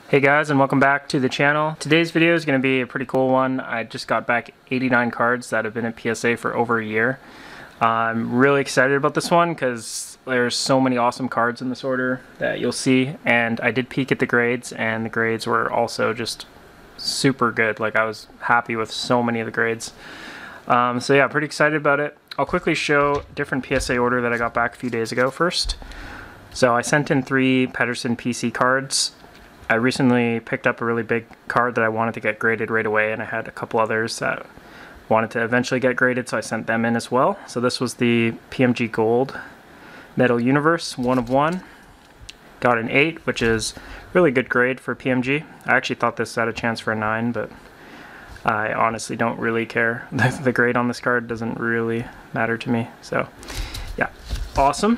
Hey guys, and welcome back to the channel. Today's video is going to be a pretty cool one. I just got back 89 cards that have been at PSA for over a year. I'm really excited about this one because there's so many awesome cards in this order that you'll see, and I did peek at the grades, and the grades were also just super good. Like, I was happy with so many of the grades. So yeah, pretty excited about it. I'll quickly show a different PSA order that I got back a few days ago first. So I sent in 3 Petterson PC cards. I recently picked up a really big card that I wanted to get graded right away, and I had a couple others that wanted to eventually get graded, so I sent them in as well. So this was the PMG Gold Metal Universe 1 of 1. Got an 8, which is really good grade for PMG. I actually thought this had a chance for a 9, but I honestly don't really care. The grade on this card doesn't really matter to me. So yeah, awesome.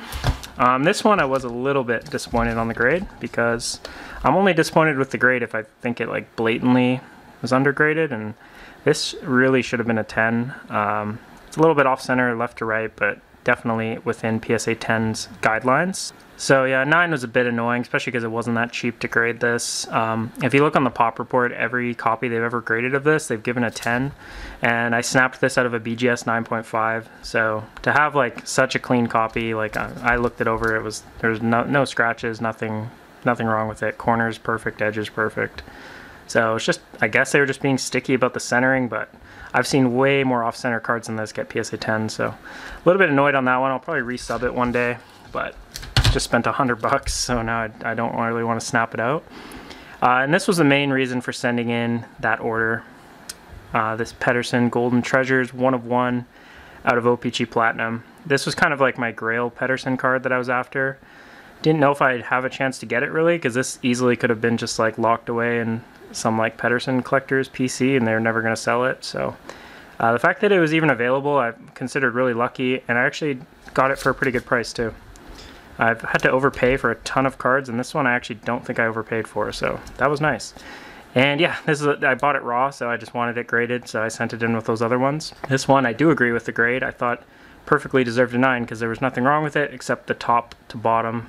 This one I was a little bit disappointed on the grade, because I'm only disappointed with the grade if I think it like blatantly was undergraded, and this really should have been a 10. It's a little bit off center left to right, but definitely within PSA 10's guidelines. So yeah, 9 was a bit annoying, especially because it wasn't that cheap to grade this. If you look on the pop report, every copy they've ever graded of this, they've given a 10, and I snapped this out of a BGS 9.5. So to have like such a clean copy, like I looked it over, there's no scratches, nothing wrong with it. Corners perfect, edges perfect. So it's just, I guess they were just being sticky about the centering, but I've seen way more off-center cards than this get PSA 10, so a little bit annoyed on that one. I'll probably resub it one day, but just spent $100, so now I don't really want to snap it out. And this was the main reason for sending in that order. This Petterson Golden Treasures 1 of 1 out of OPG Platinum. This was kind of like my Grail Petterson card that I was after. Didn't know if I'd have a chance to get it really, because this easily could have been just like locked away in some like Petterson collector's PC and they're never going to sell it. So the fact that it was even available, I've considered really lucky, and I actually got it for a pretty good price too. I've had to overpay for a ton of cards, and this one I actually don't think I overpaid for, so that was nice. And yeah, I bought it raw, so I just wanted it graded, so I sent it in with those other ones. This one, I do agree with the grade. I thought perfectly deserved a 9 because there was nothing wrong with it except the top to bottom.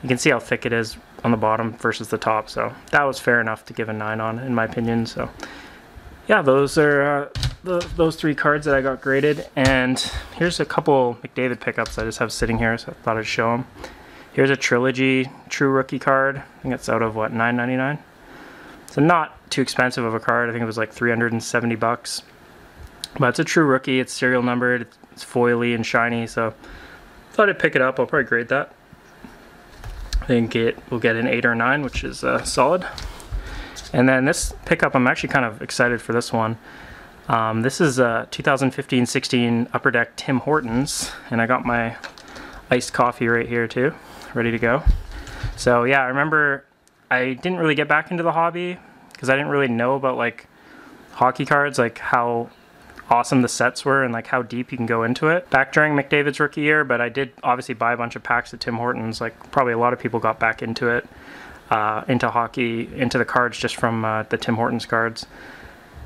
You can see how thick it is on the bottom versus the top, so that was fair enough to give a 9 on, in my opinion. So yeah, those are those 3 cards that I got graded. And here's a couple Mcdavid pickups I just have sitting here, so I thought I'd show them. Here's a Trilogy True Rookie card. I think it's out of, what, $9.99? So not too expensive of a card. I think it was like 370 bucks. But it's a True Rookie. It's serial numbered. It's foily and shiny, so I thought I'd pick it up. I'll probably grade that. I think it will get an 8 or 9, which is solid. And then this pickup, I'm actually kind of excited for this one. This is a 2015-16 Upper Deck Tim Hortons, and I got my iced coffee right here too, ready to go. So yeah, I remember I didn't really get back into the hobby because I didn't really know about like hockey cards, like how awesome the sets were and like how deep you can go into it back during Mcdavid's rookie year. But I did obviously buy a bunch of packs at Tim Hortons, like probably a lot of people got back into it, into hockey, into the cards just from the Tim Hortons cards.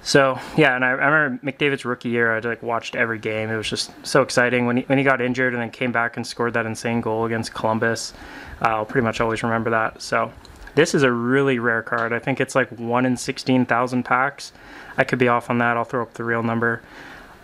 So yeah, and I remember Mcdavid's rookie year, I like watched every game. It was just so exciting when he got injured and then came back and scored that insane goal against Columbus. I'll pretty much always remember that. So this is a really rare card. I think it's like 1 in 16,000 packs. I could be off on that. I'll throw up the real number.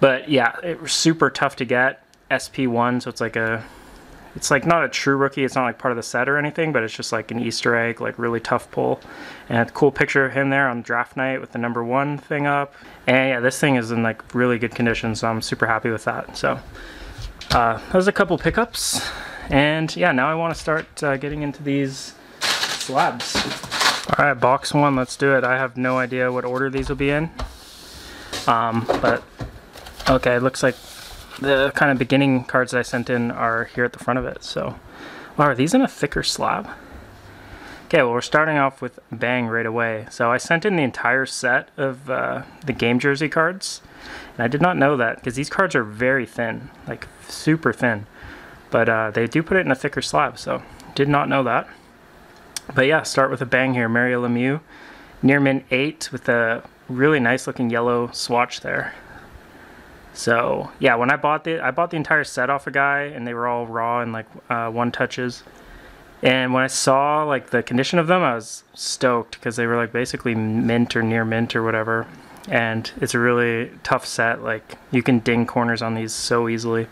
But yeah, it was super tough to get. SP1, so it's like not a true rookie. It's not like part of the set or anything, but it's just like an Easter egg, like really tough pull. And a cool picture of him there on draft night with the number 1 thing up. And yeah, this thing is in like really good condition, so I'm super happy with that. So those are a couple pickups. And yeah, now I want to start getting into these slabs. All right, box 1, let's do it. I have no idea what order these will be in. But okay, it looks like the kind of beginning cards that I sent in are here at the front of it. So, wow, are these in a thicker slab? Okay, well, we're starting off with Bang right away. So I sent in the entire set of the game jersey cards, and I did not know that because these cards are very thin, like super thin. But they do put it in a thicker slab, so did not know that. But yeah, start with a Bang here. Mario Lemieux, near mint 8 with a really nice looking yellow swatch there. So yeah, when I bought the entire set off a guy, and they were all raw and like 1 touches. And when I saw like the condition of them, I was stoked because they were like basically mint or near mint or whatever. And it's a really tough set. Like you can ding corners on these so easily.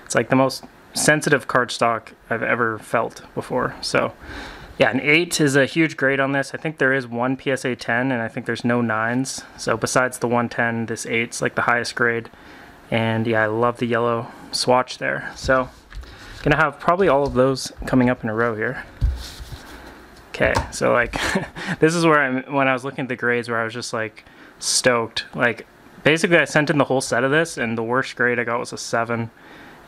It's like the most sensitive cardstock I've ever felt before. So yeah, an 8 is a huge grade on this. I think there is one PSA 10 and I think there's no 9s. So besides the 110, this 8's like the highest grade. And yeah, I love the yellow swatch there. So gonna have probably all of those coming up in a row here. Okay, so like this is where when I was looking at the grades where I was just like stoked. Like basically I sent in the whole set of this and the worst grade I got was a 7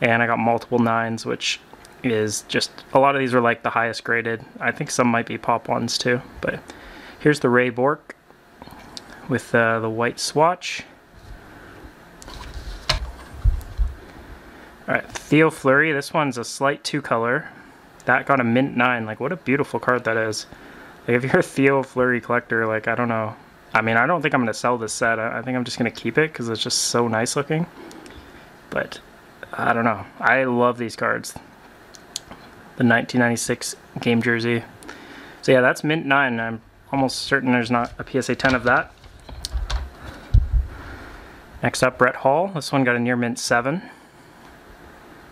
and I got multiple 9s, which is just, a lot of these were like the highest graded. I think some might be pop ones too, but here's the Ray Bork with the white swatch. Alright, Theo Fleury, this one's a slight 2 color. That got a mint 9, like what a beautiful card that is. Like if you're a Theo Fleury collector, like I don't know. I mean, I don't think I'm going to sell this set. I think I'm just going to keep it because it's just so nice looking. But I don't know. I love these cards. The 1996 game jersey. So yeah, that's mint 9. I'm almost certain there's not a PSA 10 of that. Next up, Brett Hall. This one got a near mint 7.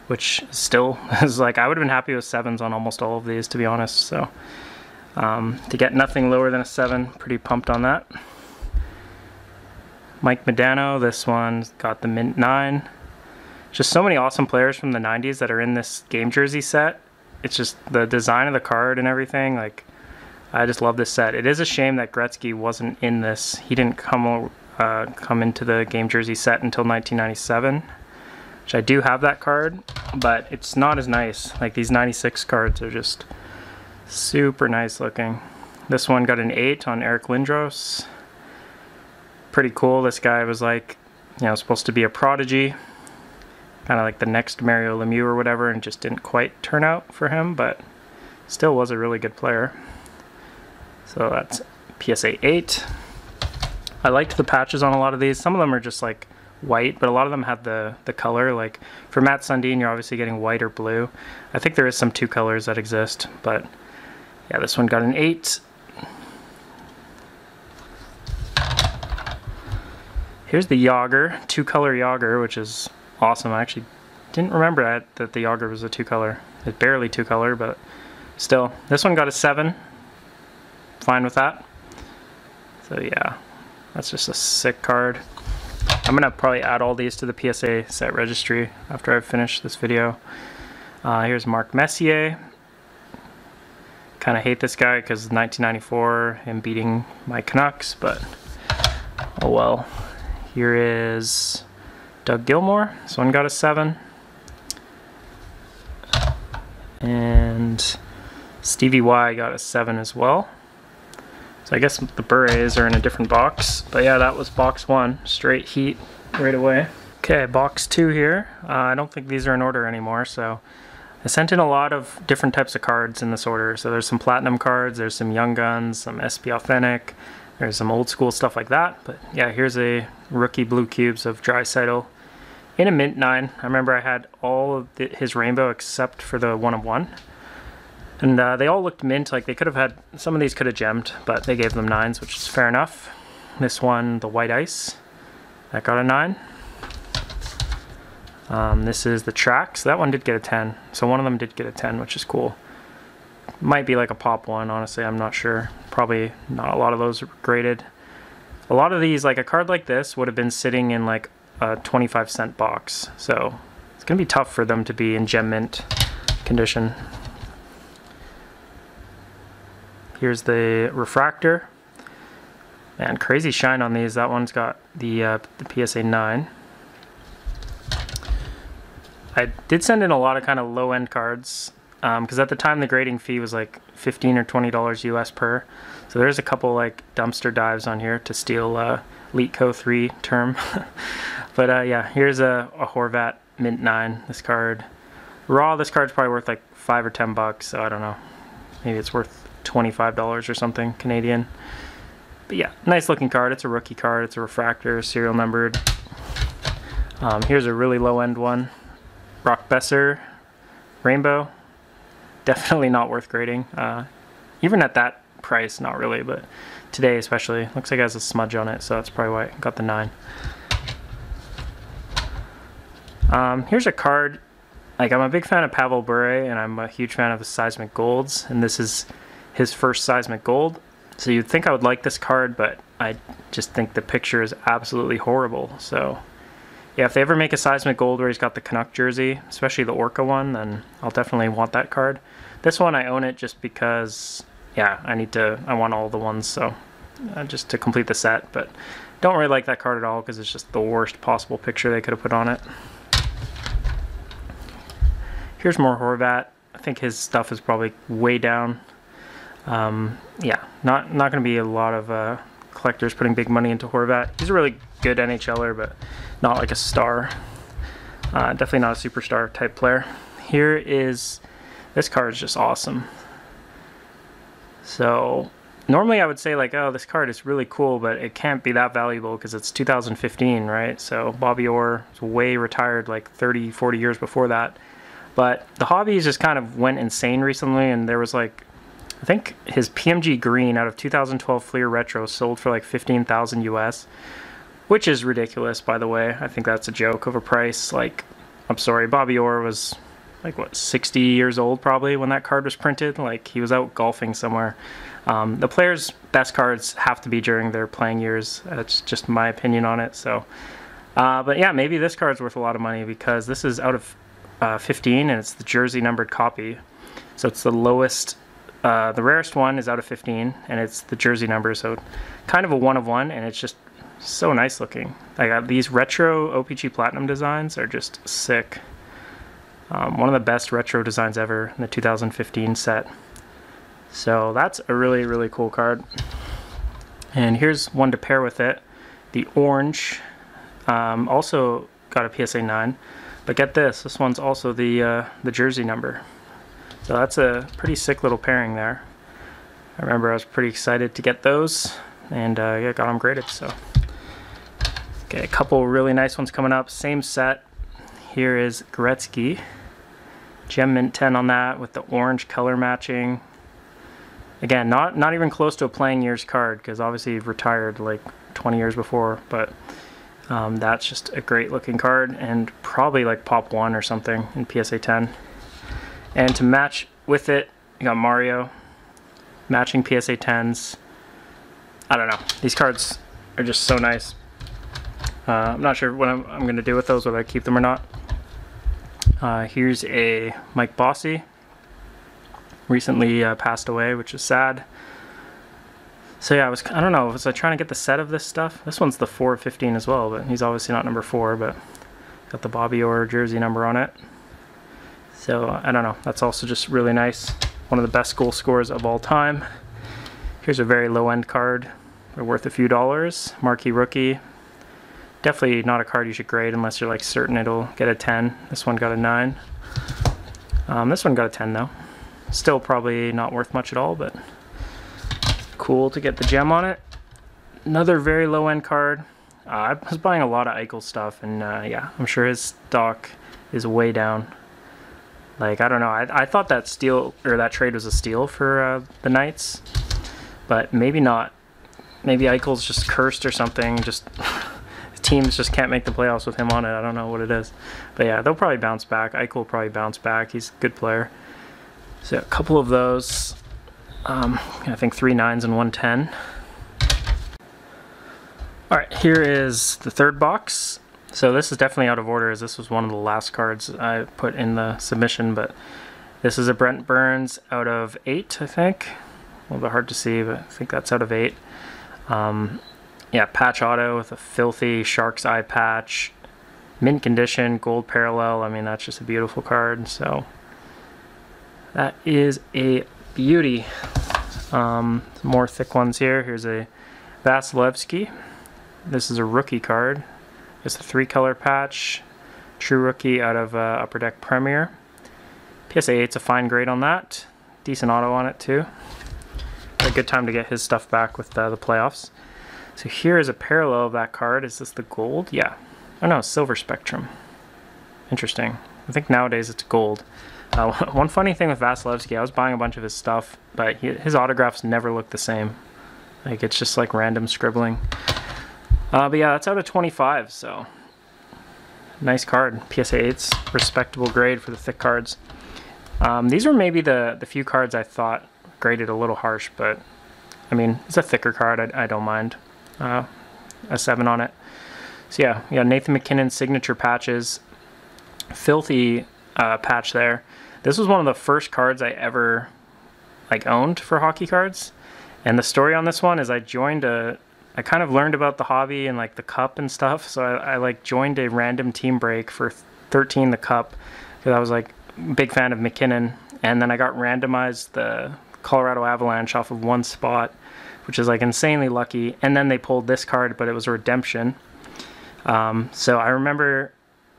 Which still is like, I would have been happy with 7s on almost all of these, to be honest. So to get nothing lower than a 7, pretty pumped on that. Mike Madano, this one's got the mint 9. Just so many awesome players from the 90s that are in this game jersey set. It's just the design of the card and everything. Like, I just love this set. It is a shame that Gretzky wasn't in this. He didn't come into the game jersey set until 1997, which I do have that card, but it's not as nice. Like these 96 cards are just super nice looking. This one got an 8 on Eric Lindros. Pretty cool. This guy was like, you know, supposed to be a prodigy, kind of like the next Mario Lemieux or whatever, and just didn't quite turn out for him, but still was a really good player. So that's PSA 8. I liked the patches on a lot of these. Some of them are just like white, but a lot of them had the color. Like for Matt Sundin, you're obviously getting white or blue. I think there is some 2 colors that exist, but yeah, this one got an 8. Here's the Yager, 2-color Yager, which is awesome. I actually didn't remember that the Yager was a 2-color. It's barely 2-color, but still. This one got a 7. Fine with that. So yeah, that's just a sick card. I'm gonna probably add all these to the PSA set registry after I finish this video. Here's Mark Messier. Kind of hate this guy because 1994, him beating my Canucks, but oh well. Here is Doug Gilmour. This one got a 7. And Stevie Y got a 7 as well. So I guess the Berets are in a different box. But yeah, that was box 1. Straight heat right away. Okay, box 2 here. I don't think these are in order anymore, so I sent in a lot of different types of cards in this order. So there's some platinum cards, there's some Young Guns, some SP Authentic, there's some old school stuff like that. But yeah, here's a rookie blue cubes of Draisaitl in a mint 9. I remember I had all of his rainbow except for the 1/1. And they all looked mint. Like they could have had, some of these could have gemmed, but they gave them 9s, which is fair enough. This one, the White Ice, that got a 9. This is the Tracks. That one did get a 10. So one of them did get a 10, which is cool. Might be like a pop one, honestly, I'm not sure. Probably not a lot of those are graded. A lot of these, like a card like this, would have been sitting in like a 25-cent box. So it's going to be tough for them to be in gem mint condition. Here's the Refractor. Man, crazy shine on these. That one's got the PSA 9. I did send in a lot of kind of low-end cards because at the time the grading fee was like $15 or $20 US per. So there's a couple like dumpster dives on here to steal LeetCo 3 term. But yeah, here's a Horvat mint 9. This card, raw, this card's probably worth like $5 or $10, so I don't know. Maybe it's worth $25 or something Canadian. But yeah, nice looking card. It's a rookie card. It's a refractor, serial numbered. Here's a really low end one. Besser Rainbow. definitely not worth grading. Even at that price, not really, but today especially. Looks like it has a smudge on it, so that's probably why I got the 9. Here's a card. Like, I'm a big fan of Pavel Bure, and I'm a huge fan of the Seismic Golds, and this is his first Seismic Gold. So you'd think I would like this card, but I just think the picture is absolutely horrible. So yeah, if they ever make a Seismic Gold where he's got the Canuck jersey, especially the Orca one, then I'll definitely want that card. This one, I own it just because, yeah, I want all the ones, so just to complete the set, but don't really like that card at all because it's just the worst possible picture they could have put on it. Here's more Horvat. I think his stuff is probably way down. Yeah, not going to be a lot of collectors putting big money into Horvat. He's a really good NHLer, but not like a star. Definitely not a superstar type player. Here is, this card is just awesome. So normally I would say like, oh, this card is really cool, but it can't be that valuable because it's 2015, right? So Bobby Orr is way retired like 30, 40 years before that. But the hobby just kind of went insane recently, and there was like, I think his PMG Green out of 2012 Fleer Retro sold for like 15,000 US, which is ridiculous, by the way. I think that's a joke of a price. Like, I'm sorry, Bobby Orr was like, what, 60 years old probably when that card was printed. Like, he was out golfing somewhere. The players' best cards have to be during their playing years. That's just my opinion on it. So, but yeah, maybe this card's worth a lot of money because this is out of 15, and it's the jersey numbered copy. So it's the lowest, the rarest one is out of 15, and it's the jersey number, so kind of a 1 of 1, and it's just so nice looking. Like, these retro OPG Platinum designs are just sick. One of the best retro designs ever in the 2015 set. So that's a really, really cool card. And here's one to pair with it. The orange also got a PSA 9. But get this, this one's also the jersey number. So that's a pretty sick little pairing there. I remember I was pretty excited to get those, and yeah, got them graded. So, okay, a couple really nice ones coming up. Same set. Here is Gretzky. Gem Mint 10 on that with the orange color matching. Again, not even close to a playing years card because obviously he retired like 20 years before, but that's just a great looking card, and probably like pop 1 or something in PSA 10. And to match with it, you got Mario, matching PSA 10s. I don't know, these cards are just so nice. I'm not sure what I'm going to do with those, whether I keep them or not. Here's a Mike Bossie, recently passed away, which is sad. So yeah, I don't know, was I trying to get the set of this stuff? This one's the 4 of 15 as well, but he's obviously not number 4, but got the Bobby Orr jersey number on it. So I don't know, that's also just really nice. One of the best goal scorers of all time. Here's a very low end card. They're worth a few dollars. Marquis Rookie. Definitely not a card you should grade unless you're like certain it'll get a 10. This one got a 9. This one got a 10 though. Still probably not worth much at all, but cool to get the gem on it. Another very low end card. I was buying a lot of Eichel stuff, and yeah, I'm sure his stock is way down. Like, I don't know, I thought that steal, or that trade was a steal for the Knights, but maybe not. Maybe Eichel's just cursed or something, just teams just can't make the playoffs with him on it. I don't know what it is, but yeah, they'll probably bounce back. Eichel will probably bounce back. He's a good player. So a couple of those. I think 3 9s and 1 10. Alright, here is the third box. So this is definitely out of order, as this was one of the last cards I put in the submission, but this is a Brent Burns out of 8, I think. A little bit hard to see, but I think that's out of 8. Yeah, patch auto with a filthy shark's eye patch. Mint condition, gold parallel. I mean, that's just a beautiful card. So that is a beauty. Some more thick ones here. Here's a Vasilevskiy. This is a rookie card. It's a 3-color patch. True rookie out of Upper Deck Premier. PSA 8's a fine grade on that. Decent auto on it too. A good time to get his stuff back with the playoffs. So here is a parallel of that card. Is this the gold? Yeah. Oh no, silver spectrum. Interesting. I think nowadays it's gold. One funny thing with Vasilevskiy, I was buying a bunch of his stuff, but his autographs never look the same. Like, it's just like random scribbling. But yeah, that's out of 25, so nice card. PSA 8's respectable grade for the thick cards. These were maybe the few cards I thought graded a little harsh, but I mean, it's a thicker card. I don't mind. A 7 on it. So yeah, we got Nathan MacKinnon signature patches. Filthy patch there. This was one of the first cards I ever like owned for hockey cards. And the story on this one is I kind of learned about the hobby and like the cup and stuff. So I like joined a random team break for 13 the cup because I was like a big fan of McKinnon. And then I got randomized the Colorado Avalanche off of one spot, which is like insanely lucky. And then they pulled this card, but it was a redemption. So I remember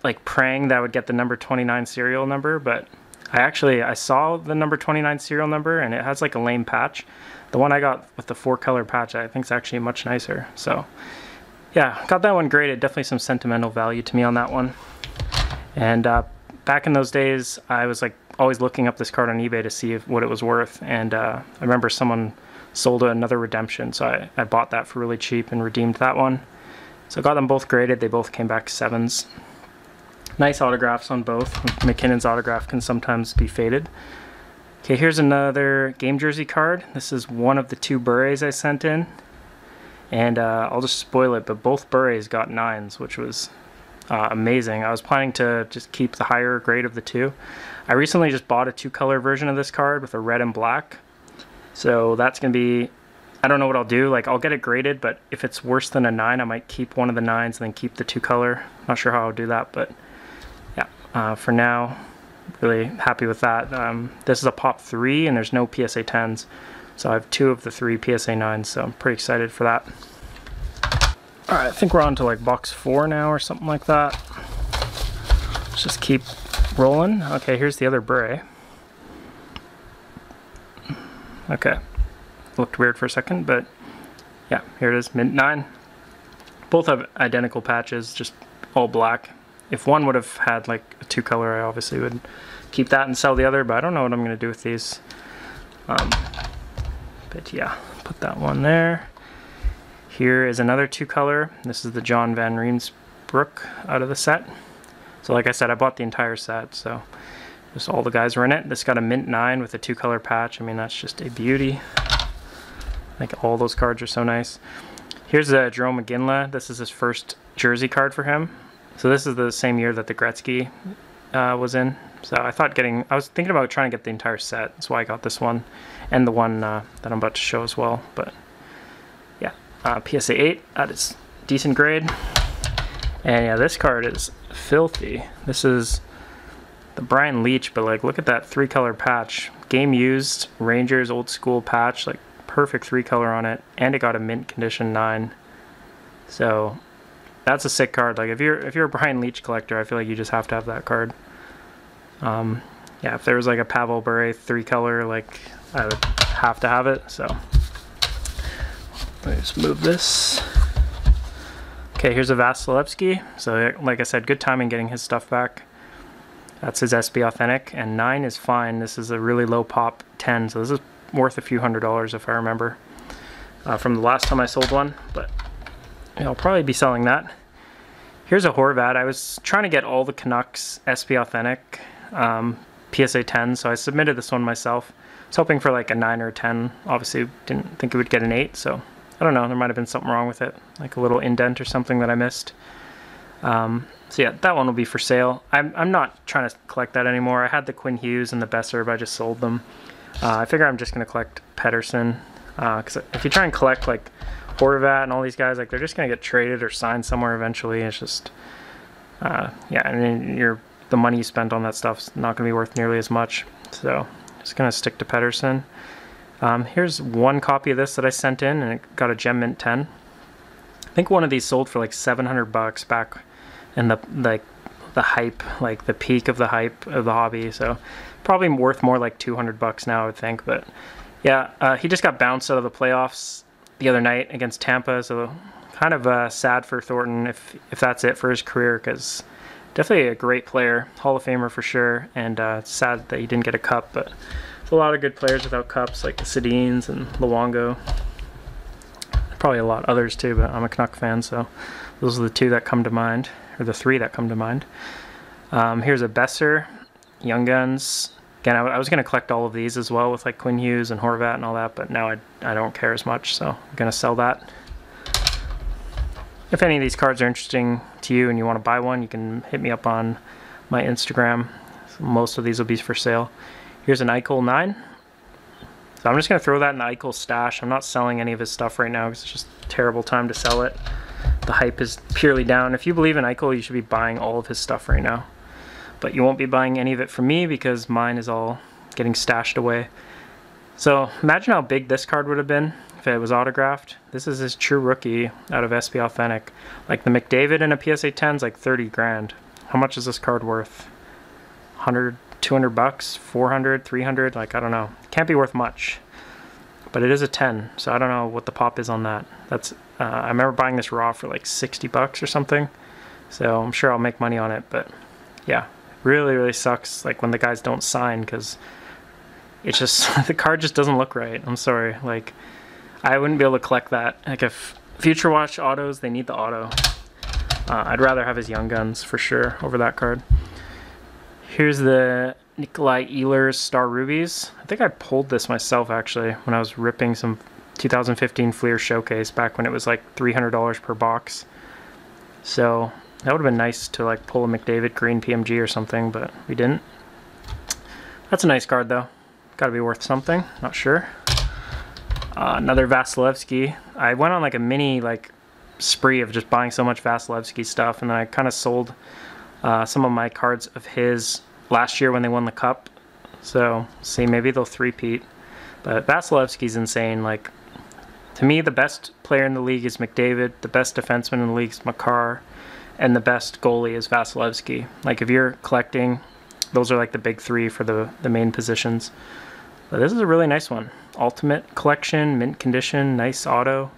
like praying that I would get the number 29 serial number, but I saw the number 29 serial number and it has like a lame patch. The one I got with the 4-color patch I think is actually much nicer. So yeah, got that one graded. Definitely some sentimental value to me on that one. And back in those days, I was like always looking up this card on eBay to see what it was worth. And I remember someone sold another redemption, so I bought that for really cheap and redeemed that one. So I got them both graded. They both came back 7s. Nice autographs on both. McKinnon's autograph can sometimes be faded. Okay, here's another game jersey card. This is one of the 2 Berets I sent in. And I'll just spoil it, but both Berets got 9s, which was amazing. I was planning to just keep the higher grade of the 2. I recently just bought a 2-color version of this card with a red and black. So that's going to be, I don't know what I'll do. Like, I'll get it graded, but if it's worse than a 9, I might keep one of the 9s and then keep the 2-color. Not sure how I'll do that, but yeah, for now, really happy with that. This is a Pop 3, and there's no PSA 10s. So I have 2 of the 3 PSA 9s, so I'm pretty excited for that. Alright, I think we're on to like box 4 now or something like that. Let's just keep rolling. Okay, here's the other Beret. Okay, looked weird for a second, but yeah, here it is, mint 9. Both have identical patches, just all black. If one would have had like a 2-color, I obviously would keep that and sell the other, but I don't know what I'm going to do with these. But yeah, put that one there. Here is another 2-color. This is the John Van Riemsbroek out of the set. So like I said, I bought the entire set, so just all the guys were in it. This got a mint 9 with a 2-color patch. I mean, that's just a beauty. Like, all those cards are so nice. Here's Jerome Mcginla. This is his first jersey card for him. So this is the same year that the Gretzky was in. So I was thinking about trying to get the entire set. That's why I got this one. And the one that I'm about to show as well. But yeah, PSA 8, that is decent grade. And yeah, this card is filthy. This is the Brian Leach, but like, look at that 3-color patch. Game used, Rangers old school patch, like perfect 3-color on it. And it got a mint condition 9. So that's a sick card. Like, if you're a Brian Leach collector, I feel like you just have to have that card. Yeah, if there was like a Pavel Bure 3-color, like, I would have to have it. So let me just move this. Okay, here's a Vasilevskiy. So like I said, good timing getting his stuff back. That's his SB Authentic, and 9 is fine. This is a really low pop 10, so this is worth a few $100s if I remember from the last time I sold one, but I'll probably be selling that. Here's a Horvat. I was trying to get all the Canucks SB Authentic PSA 10, so I submitted this one myself. I was hoping for like a 9 or a 10. Obviously didn't think it would get an 8, so I don't know, there might have been something wrong with it, like a little indent or something that I missed. So yeah, that one will be for sale. I'm not trying to collect that anymore. I had the Quinn Hughes and the Besser, but I just sold them. I figure I'm just going to collect Petterson, because if you try and collect like Horvat and all these guys, like, they're just going to get traded or signed somewhere eventually. It's just, yeah, I mean, the money you spent on that stuff's not going to be worth nearly as much. So just going to stick to Petterson. Here's one copy of this that I sent in, and it got a Gem Mint 10. I think one of these sold for like $700 back in the hype, like the peak of the hype of the hobby. So probably worth more like $200 now, I would think. But yeah, he just got bounced out of the playoffs the other night against Tampa. So kind of sad for Thornton if that's it for his career, because definitely a great player, Hall of Famer for sure, and it's sad that he didn't get a cup, but there's a lot of good players without cups, like the Sedins and Luongo. Probably a lot of others too, but I'm a Canuck fan, so those are the two that come to mind, or the three that come to mind. Here's a Besser, Young Guns. Again, I was going to collect all of these as well with like Quinn Hughes and Horvat and all that, but now I don't care as much, so I'm going to sell that. If any of these cards are interesting to you and you want to buy one, you can hit me up on my Instagram. Most of these will be for sale. Here's an Eichel 9. So I'm just going to throw that in the Eichel stash. I'm not selling any of his stuff right now because it's just a terrible time to sell it. The hype is purely down. If you believe in Eichel, you should be buying all of his stuff right now. But you won't be buying any of it from me because mine is all getting stashed away. So imagine how big this card would have been if it was autographed. This is his true rookie out of SP Authentic. Like the Mcdavid in a PSA 10 is like 30 grand. How much is this card worth? 100, 200 bucks, 400, 300, like I don't know. Can't be worth much. But it is a 10, so I don't know what the pop is on that. That's I remember buying this raw for like 60 bucks or something. So I'm sure I'll make money on it, but yeah. Really sucks like when the guys don't sign because it's just the card just doesn't look right. I'm sorry, like I wouldn't be able to collect that. Like if Future Watch autos, they need the auto. I'd rather have his Young Guns for sure over that card. Here's the Nikolai Ehlers Star Rubies. I think I pulled this myself actually when I was ripping some 2015 Fleer Showcase back when it was like $300 per box. So that would have been nice to like pull a McDavid green PMG or something, but we didn't. That's a nice card though. Gotta be worth something, not sure. Another Vasilevskiy. I went on like a mini like spree of just buying so much Vasilevskiy stuff, and then I kind of sold some of my cards of his last year when they won the cup. So see, maybe they'll three-peat. But Vasilevskiy's insane. Like to me, the best player in the league is McDavid. The best defenseman in the league is Makar. And the best goalie is Vasilevskiy. Like if you're collecting, those are like the big three for the main positions. But this is a really nice one. Ultimate collection, mint condition, nice auto.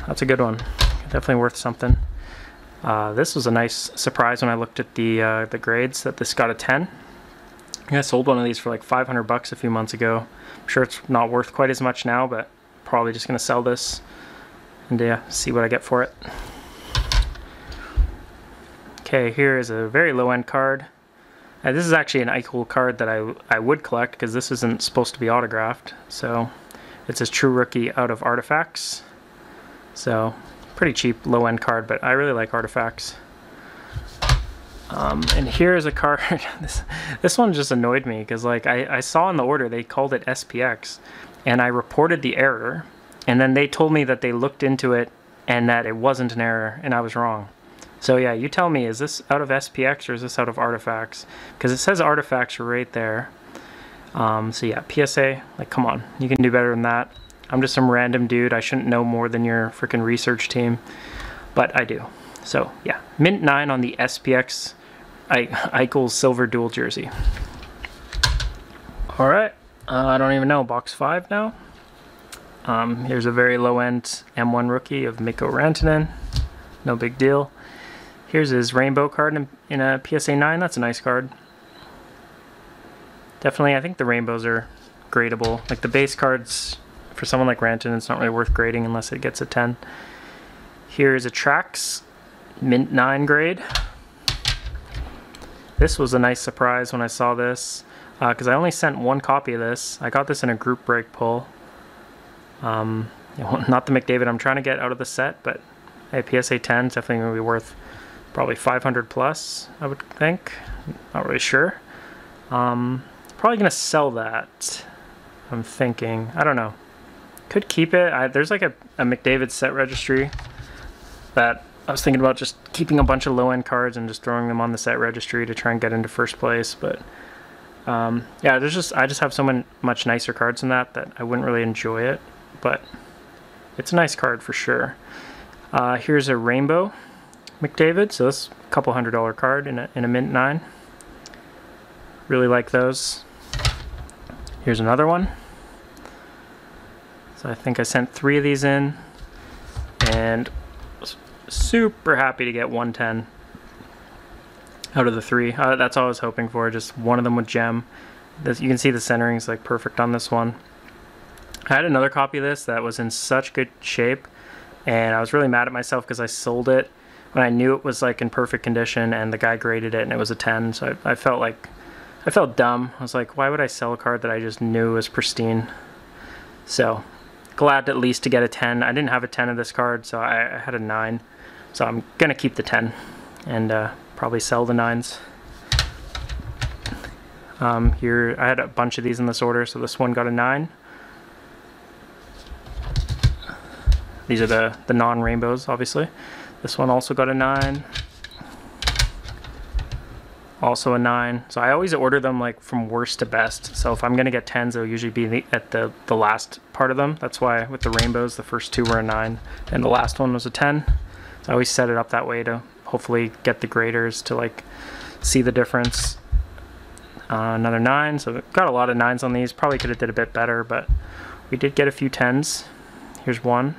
That's a good one. Definitely worth something. This was a nice surprise when I looked at the grades that this got a 10. I sold one of these for like 500 bucks a few months ago. I'm sure it's not worth quite as much now, but probably just gonna sell this and see what I get for it. Okay, here is a very low-end card. This is actually an Eichel card that I would collect because this isn't supposed to be autographed. So it's his true rookie out of Artifacts. So pretty cheap low-end card, but I really like Artifacts. And here's a card. This one just annoyed me because like I saw in the order they called it SPX, and I reported the error, and then they told me that they looked into it and that it wasn't an error, and I was wrong. So yeah, you tell me, is this out of SPX or is this out of Artifacts? Because it says Artifacts right there. So yeah, PSA, like come on, you can do better than that. I'm just some random dude. I shouldn't know more than your freaking research team, but I do. So yeah, mint 9 on the SPX Eichel silver dual jersey. All right, I don't even know, box 5 now. Here's a very low-end M1 rookie of Mikko Rantanen. No big deal. Here's his rainbow card in a PSA 9. That's a nice card. Definitely, I think the rainbows are gradable. Like the base cards, for someone like Rantanen, it's not really worth grading unless it gets a 10. Here's a Trax mint 9 grade. This was a nice surprise when I saw this, because I only sent one copy of this. I got this in a group break pull. Not the McDavid I'm trying to get out of the set, but hey, PSA 10 is definitely going to be worth probably 500 plus, I would think. Not really sure. Probably going to sell that, I'm thinking. I don't know. Could keep it. There's like a McDavid set registry that I was thinking about just keeping a bunch of low-end cards and just throwing them on the set registry to try and get into first place. But yeah, I just have so much nicer cards than that I wouldn't really enjoy it. But it's a nice card for sure. Here's a rainbow McDavid. So this is a couple $100 card in a mint 9. Really like those. Here's another one. So I think I sent 3 of these in, and super happy to get 110. out of the 3. That's all I was hoping for, just one of them would gem. This, you can see the centering is like perfect on this one. I had another copy of this that was in such good shape, and I was really mad at myself because I sold it when I knew it was like in perfect condition, and the guy graded it and it was a 10, so I felt dumb. I was like, why would I sell a card that I just knew was pristine? So glad at least to get a 10. I didn't have a 10 of this card, so I had a 9. So I'm gonna keep the 10 and probably sell the 9s. Here I had a bunch of these in this order, so this one got a 9. These are the non-rainbows, obviously. This one also got a 9. Also a 9. So I always order them like from worst to best. So if I'm gonna get 10s, it'll usually be at the last part of them. That's why with the rainbows, the first 2 were a 9 and the last one was a 10. So I always set it up that way to hopefully get the graders to like see the difference. Another 9. So got a lot of 9s on these. Probably could have did a bit better, but we did get a few 10s. Here's 1.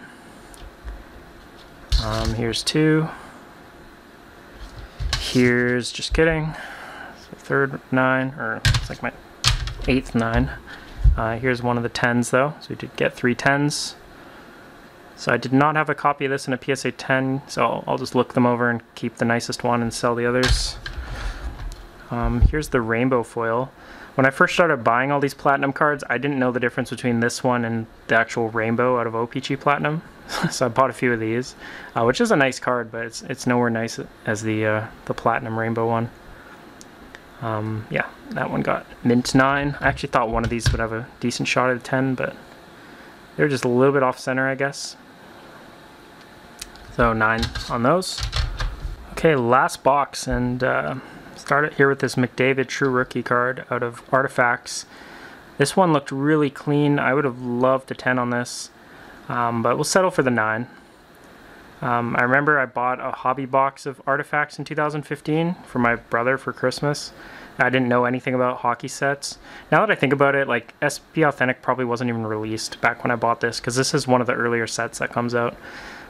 Here's 2. Here's, just kidding, so third 9, or it's like my 8th 9. Here's one of the 10s though, so we did get 3 10s. So I did not have a copy of this in a PSA 10, so I'll just look them over and keep the nicest one and sell the others. Here's the rainbow foil. When I first started buying all these platinum cards, I didn't know the difference between this one and the actual rainbow out of OPG Platinum. So I bought a few of these, which is a nice card, but it's nowhere nice as the platinum rainbow one. Yeah, that one got mint 9. I actually thought one of these would have a decent shot at a 10, but they're just a little bit off center, I guess. So 9 on those. Okay, last box, and start it here with this Mcdavid True Rookie card out of Artifacts. This one looked really clean. I would have loved a 10 on this. But we'll settle for the 9. I remember I bought a hobby box of Artifacts in 2015 for my brother for Christmas. I didn't know anything about hockey sets. Now that I think about it, like SP Authentic probably wasn't even released back when I bought this, because this is one of the earlier sets that comes out.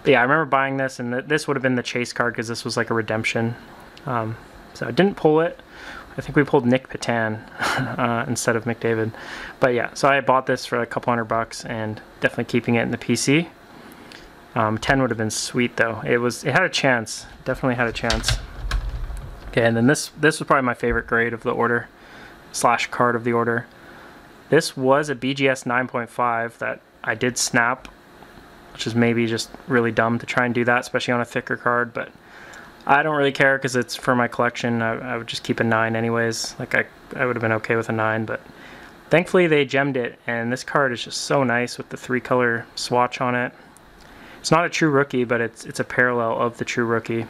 But yeah, I remember buying this, and this would have been the chase card because this was like a redemption. So I didn't pull it. I think we pulled Nick Patan instead of McDavid. But yeah, so I bought this for a couple $100 and definitely keeping it in the PC. 10 would have been sweet though. It had a chance. Definitely had a chance. Okay, and then this was probably my favorite grade of the order / card of the order. This was a BGS 9.5 that I did snap, which is maybe just really dumb to try and do that, especially on a thicker card, but I don't really care because it's for my collection. I would just keep a 9 anyways. Like I would have been okay with a 9, but thankfully they gemmed it, and this card is just so nice with the 3-color swatch on it. It's not a True Rookie, but it's a parallel of the True Rookie,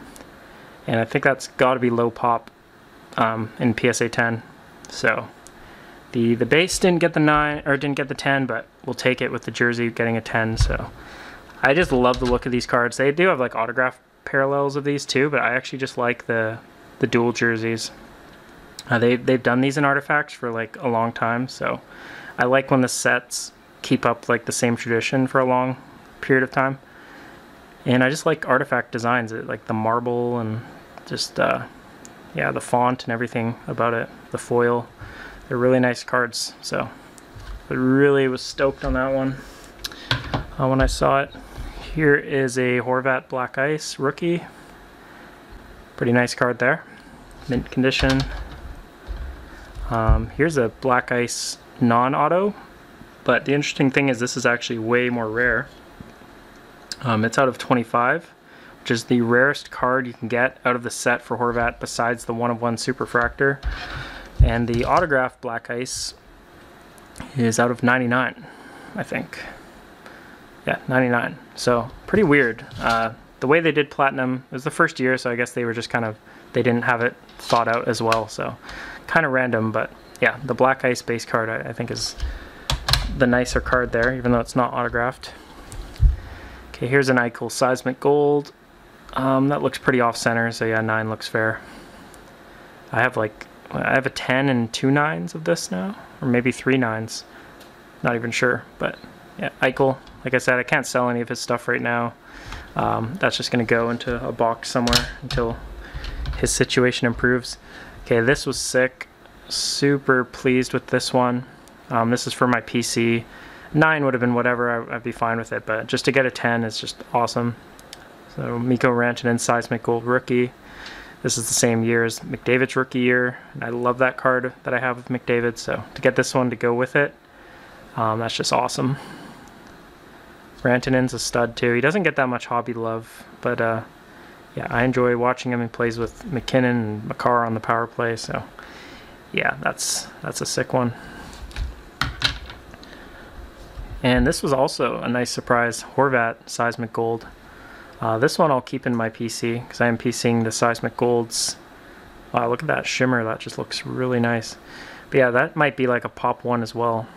and I think that's got to be low pop in PSA 10. So the base didn't get the 9 or didn't get the 10, but we'll take it with the jersey getting a 10. So I just love the look of these cards. They do have like autograph parallels of these too, but I actually just like the dual jerseys. They've done these in Artifacts for like a long time, so I like when the sets keep up like the same tradition for a long period of time. And I just like Artifact designs, like the marble and just yeah, the font and everything about it, the foil. They're really nice cards, so I really was stoked on that one when I saw it. Here is a Horvat Black Ice Rookie. Pretty nice card there. Mint condition. Here's a Black Ice non-auto, but the interesting thing is this is actually way more rare. It's out of 25, which is the rarest card you can get out of the set for Horvat besides the 1/1 Superfractor. And the autographed Black Ice is out of 99, I think. Yeah, 99. So pretty weird. The way they did Platinum, it was the first year, so I guess they were just kind of, they didn't have it thought out as well, so kind of random. But yeah, the Black Ice base card I think is the nicer card there, even though it's not autographed. Okay, here's an Eichel Seismic Gold. That looks pretty off center, so yeah, 9 looks fair. I have a 10 and 2 9s of this now, or maybe 3 9s. Not even sure, but yeah, Eichel. Like I said, I can't sell any of his stuff right now. That's just going to go into a box somewhere until his situation improves. Okay, this was sick. Super pleased with this one. This is for my PC. 9 would have been whatever, I'd be fine with it, but just to get a 10 is just awesome. So Mikko Rantanen, Seismic Gold Rookie. This is the same year as McDavid's rookie year, and I love that card that I have with McDavid, so to get this one to go with it, that's just awesome. Rantanen's a stud too. He doesn't get that much hobby love, but yeah, I enjoy watching him. He plays with McKinnon and Makar on the power play, so yeah, that's a sick one. And this was also a nice surprise, Horvat Seismic Gold. This one I'll keep in my PC because I am PCing the Seismic Golds. Wow, look at that shimmer. That just looks really nice. But yeah, that might be like a pop one as well.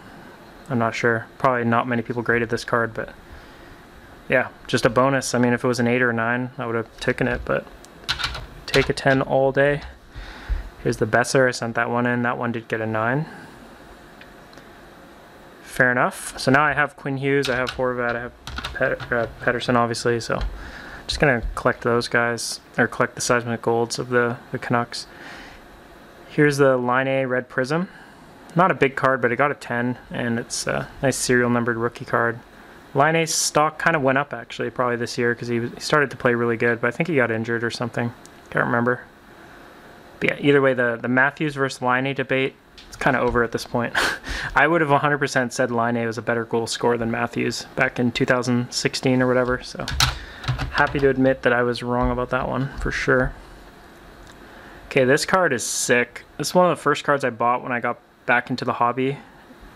I'm not sure. Probably not many people graded this card, but yeah, just a bonus. I mean, if it was an 8 or a 9, I would have taken it, but take a 10 all day. Here's the Besser. I sent that one in. That one did get a 9. Fair enough. So now I have Quinn Hughes, I have Horvat, I have Petterson, obviously, so just gonna collect those guys, or collect the Seismic Golds of the Canucks. Here's the Line A Red Prism. Not a big card, but it got a 10, and it's a nice serial numbered rookie card. Line A's stock kind of went up, actually, probably this year, because he started to play really good, but I think he got injured or something. Can't remember. But yeah, either way, the Matthews versus Line A debate, it's kind of over at this point. I would have 100% said Line A was a better goal scorer than Matthews back in 2016 or whatever, so happy to admit that I was wrong about that one, for sure. Okay, this card is sick. This is one of the first cards I bought when I got back into the hobby,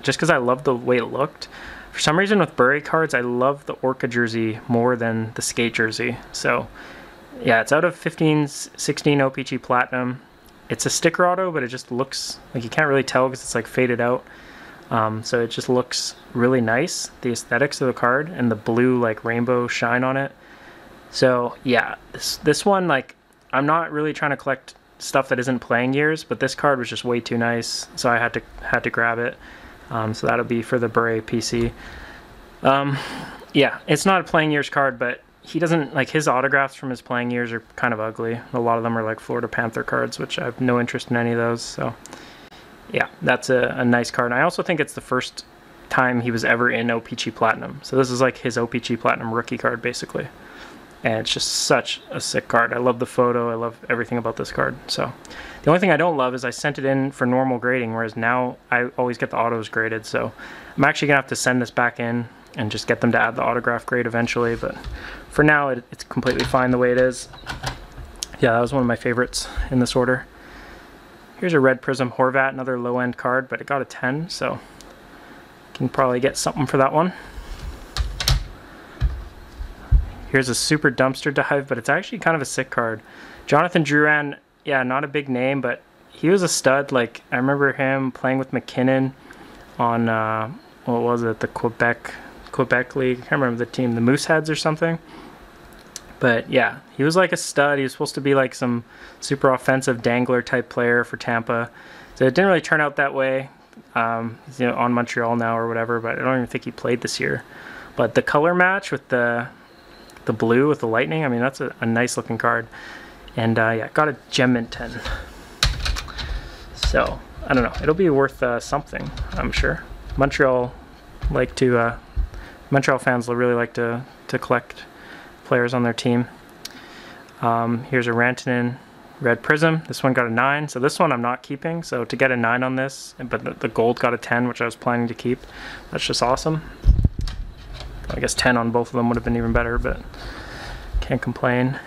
just because I loved the way it looked. For some reason with Bury cards, I love the Orca jersey more than the skate jersey. So yeah, it's out of 15-16 OPG Platinum. It's a sticker auto, but it just looks like you can't really tell because it's like faded out. So it just looks really nice, the aesthetics of the card and the blue like rainbow shine on it. So yeah, this one, like, I'm not really trying to collect stuff that isn't playing years, but this card was just way too nice, so I had to grab it. So that'll be for the Bure PC. Yeah, it's not a playing years card, but he doesn't, like, his autographs from his playing years are kind of ugly. A lot of them are like Florida Panther cards, which I have no interest in any of those. So yeah, that's a nice card. And I also think it's the first time he was ever in OPG Platinum. So this is like his OPG Platinum rookie card, basically. And it's just such a sick card. I love the photo. I love everything about this card. So the only thing I don't love is I sent it in for normal grading, whereas now I always get the autos graded. So I'm actually going to have to send this back in and just get them to add the autograph grade eventually. But for now, it's completely fine the way it is. Yeah, that was one of my favorites in this order. Here's a Red Prism Horvat, another low-end card, but it got a 10, so can probably get something for that one. Here's a super dumpster dive, but it's actually kind of a sick card. Jonathan Drouin, yeah, not a big name, but he was a stud. Like, I remember him playing with McKinnon on, what was it, the Quebec League. I can't remember the team, the Mooseheads or something. But yeah, he was like a stud. He was supposed to be like some super offensive dangler type player for Tampa. So it didn't really turn out that way. He's, you know, on Montreal now or whatever, but I don't even think he played this year. But the color match with the blue with the lightning, I mean, that's a nice looking card. And yeah, got a Gem Mint 10. So I don't know, it'll be worth something, I'm sure. Montreal fans really like to collect players on their team. Here's a Rantanen Red Prism. This one got a 9, so this one I'm not keeping. So to get a 9 on this, but the gold got a 10, which I was planning to keep. That's just awesome. I guess 10 on both of them would have been even better, but can't complain.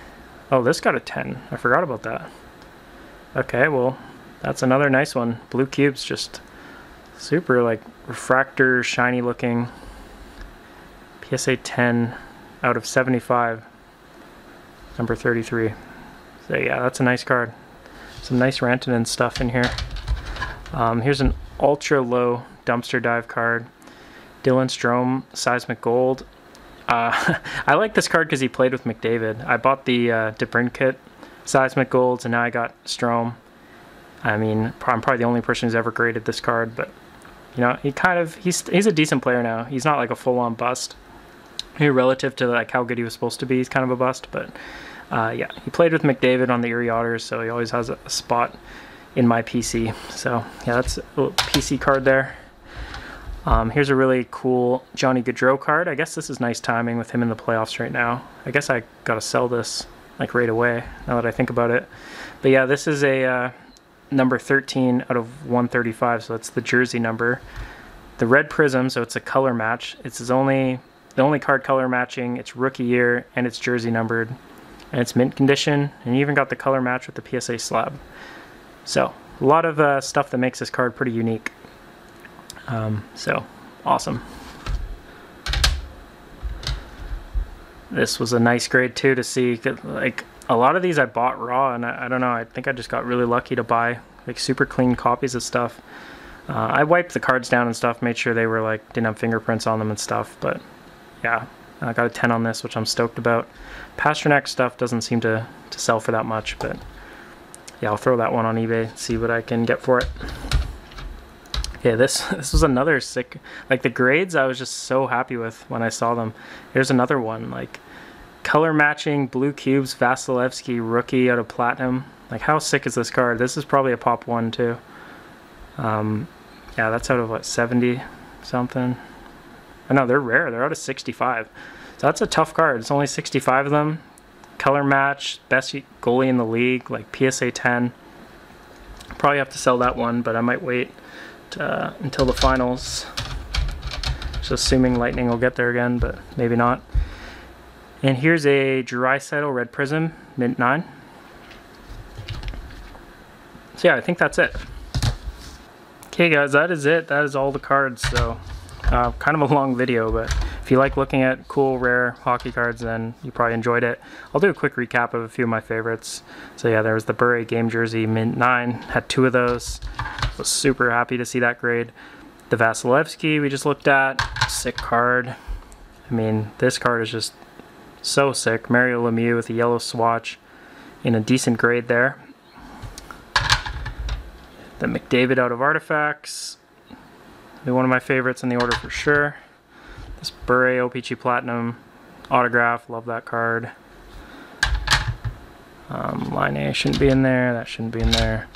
Oh, this got a 10. I forgot about that. Okay, well, that's another nice one. Blue cubes, just super like refractor, shiny looking. PSA 10 out of 75, number 33. So yeah, that's a nice card. Some nice Rantanen stuff in here. Here's an ultra low dumpster dive card. Dylan Strome Seismic Gold. I like this card because he played with McDavid. I bought the DeBrincat Seismic Golds, and now I got Strome. I mean, I'm probably the only person who's ever graded this card, but you know, he's a decent player now. He's not like a full-on bust. Relative to like how good he was supposed to be, he's kind of a bust, but Yeah, he played with Mcdavid on the Erie Otters, so he always has a spot in my PC. So yeah, that's a little PC card there. Here's a really cool Johnny Goudreau card. I guess this is nice timing with him in the playoffs right now. I guess I gotta sell this like right away now that I think about it. But yeah, this is a number 13 out of 135, so that's the jersey number. The red prism, so it's a color match. It's the only card color matching. It's rookie year and it's jersey numbered. And it's mint condition, and you even got the color match with the PSA slab. So, a lot of stuff that makes this card pretty unique. So, awesome. This was a nice grade too to see. Like, a lot of these I bought raw, and I don't know, I think I just got really lucky to buy like super clean copies of stuff. I wiped the cards down and stuff, made sure they were like, didn't have fingerprints on them and stuff, but yeah. I got a 10 on this, which I'm stoked about. Pasternak stuff doesn't seem to sell for that much, but yeah, I'll throw that one on eBay, see what I can get for it. Yeah, this was another sick, like the grades I was just so happy with when I saw them. Here's another one, like color matching blue cubes, Vasilevskiy rookie out of platinum. Like how sick is this card? This is probably a pop one too. Yeah, that's out of what, 70 something? I know they're rare. They're out of 65. So that's a tough card. It's only 65 of them. Color match, best goalie in the league, like PSA 10. Probably have to sell that one, but I might wait until the finals. Just assuming Lightning will get there again, but maybe not. And here's a Draisaitl red prism, mint 9. So yeah, I think that's it. Okay guys, that is it. That is all the cards. So kind of a long video, but if you like looking at cool rare hockey cards, then you probably enjoyed it. I'll do a quick recap of a few of my favorites. So yeah, there was the Bure game jersey mint 9, had 2 of those. Was super happy to see that grade. The Vasilevskiy we just looked at, sick card. I mean, this card is just so sick. Mario Lemieux with a yellow swatch in a decent grade there. The Mcdavid out of Artifacts, one of my favorites in the order for sure. This Bure OPG Platinum autograph, love that card. Line A shouldn't be in there, that shouldn't be in there.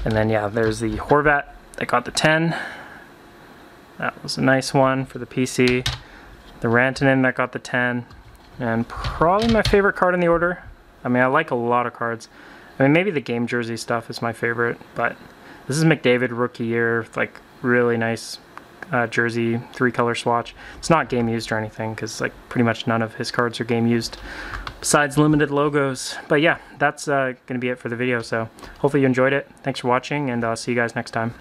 And then yeah, there's the Horvat that got the 10. That was a nice one for the PC. The Rantanen that got the 10. And probably my favorite card in the order. I mean, I like a lot of cards. I mean, maybe the game jersey stuff is my favorite, but this is Mcdavid rookie year, like really nice jersey, 3-color swatch. It's not game used or anything, because like pretty much none of his cards are game used, besides limited logos. But yeah, that's gonna be it for the video. So hopefully you enjoyed it. Thanks for watching, and I'll see you guys next time.